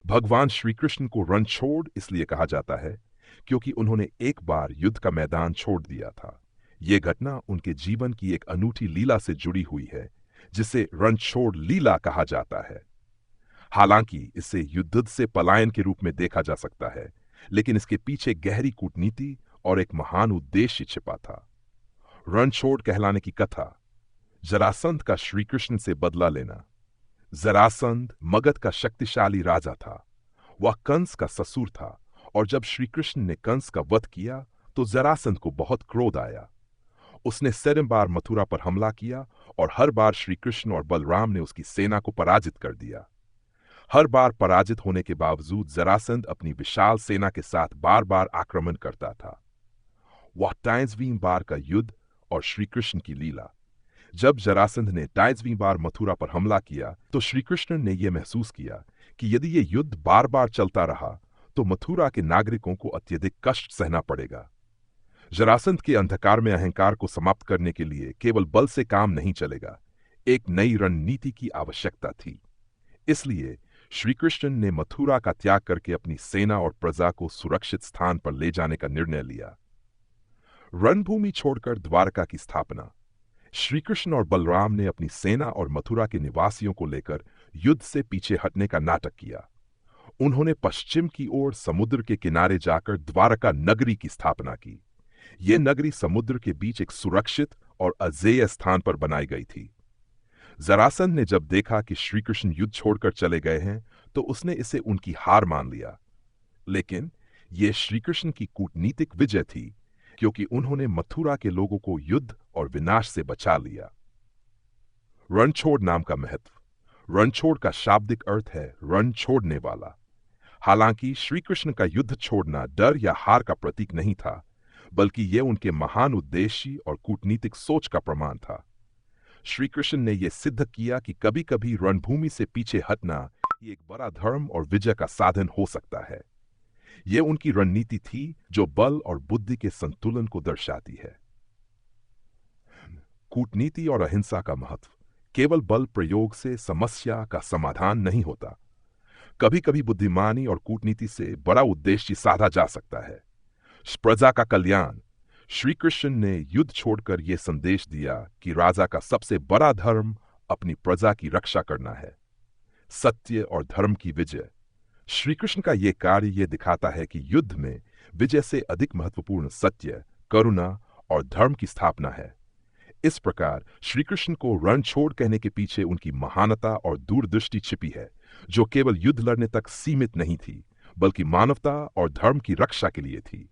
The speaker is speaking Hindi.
भगवान श्री कृष्ण को रणछोड़ इसलिए कहा जाता है क्योंकि उन्होंने एक बार युद्ध का मैदान छोड़ दिया था। ये घटना उनके जीवन की एक अनूठी लीला से जुड़ी हुई है, जिसे रणछोड़ लीला कहा जाता है। हालांकि इसे युद्ध से पलायन के रूप में देखा जा सकता है, लेकिन इसके पीछे गहरी कूटनीति और एक महान उद्देश्य छिपा था। रणछोड़ कहलाने की कथा। जरासंध का श्री कृष्ण से बदला लेना। जरासंध मगध का शक्तिशाली राजा था। वह कंस का ससुर था, और जब श्री कृष्ण ने कंस का वध किया तो जरासंध को बहुत क्रोध आया। उसने 7 बार मथुरा पर हमला किया और हर बार श्री कृष्ण और बलराम ने उसकी सेना को पराजित कर दिया। हर बार पराजित होने के बावजूद जरासंध अपनी विशाल सेना के साथ बार बार आक्रमण करता था। वह 23वीं बार का युद्ध और श्री कृष्ण की लीला। जब जरासंध ने 23वीं बार मथुरा पर हमला किया तो श्री कृष्ण ने यह महसूस किया कि यदि यह युद्ध बार बार चलता रहा तो मथुरा के नागरिकों को अत्यधिक कष्ट सहना पड़ेगा। जरासंध के अंधकार में अहंकार को समाप्त करने के लिए केवल बल से काम नहीं चलेगा, एक नई रणनीति की आवश्यकता थी। इसलिए श्री कृष्ण ने मथुरा का त्याग करके अपनी सेना और प्रजा को सुरक्षित स्थान पर ले जाने का निर्णय लिया। रणभूमि छोड़कर द्वारका की स्थापना। श्री कृष्ण और बलराम ने अपनी सेना और मथुरा के निवासियों को लेकर युद्ध से पीछे हटने का नाटक किया। उन्होंने पश्चिम की ओर समुद्र के किनारे जाकर द्वारका नगरी की स्थापना की। यह नगरी समुद्र के बीच एक सुरक्षित और अजेय स्थान पर बनाई गई थी। जरासंध ने जब देखा कि श्री कृष्ण युद्ध छोड़कर चले गए हैं तो उसने इसे उनकी हार मान लिया। लेकिन यह श्री कृष्ण की कूटनीतिक विजय थी, क्योंकि उन्होंने मथुरा के लोगों को युद्ध और विनाश से बचा लिया। रणछोड़ नाम का महत्व। रणछोड़ का शाब्दिक अर्थ है रण छोड़ने वाला। हालांकि श्री कृष्ण का युद्ध छोड़ना डर या हार का प्रतीक नहीं था, बल्कि यह उनके महान उद्देश्य और कूटनीतिक सोच का प्रमाण था। श्री कृष्ण ने यह सिद्ध किया कि कभी-कभी रणभूमि से पीछे हटना एक बड़ा धर्म और विजय का साधन हो सकता है। यह उनकी रणनीति थी जो बल और बुद्धि के संतुलन को दर्शाती है। कूटनीति और अहिंसा का महत्व। केवल बल प्रयोग से समस्या का समाधान नहीं होता। कभी-कभी बुद्धिमानी और कूटनीति से बड़ा उद्देश्य साधा जा सकता है। प्रजा का कल्याण। श्री कृष्ण ने युद्ध छोड़कर यह संदेश दिया कि राजा का सबसे बड़ा धर्म अपनी प्रजा की रक्षा करना है। सत्य और धर्म की विजय। श्री कृष्ण का यह कार्य यह दिखाता है कि युद्ध में विजय से अधिक महत्वपूर्ण सत्य, करुणा और धर्म की स्थापना है। इस प्रकार श्री कृष्ण को रणछोड़ कहने के पीछे उनकी महानता और दूरदृष्टि छिपी है, जो केवल युद्ध लड़ने तक सीमित नहीं थी, बल्कि मानवता और धर्म की रक्षा के लिए थी।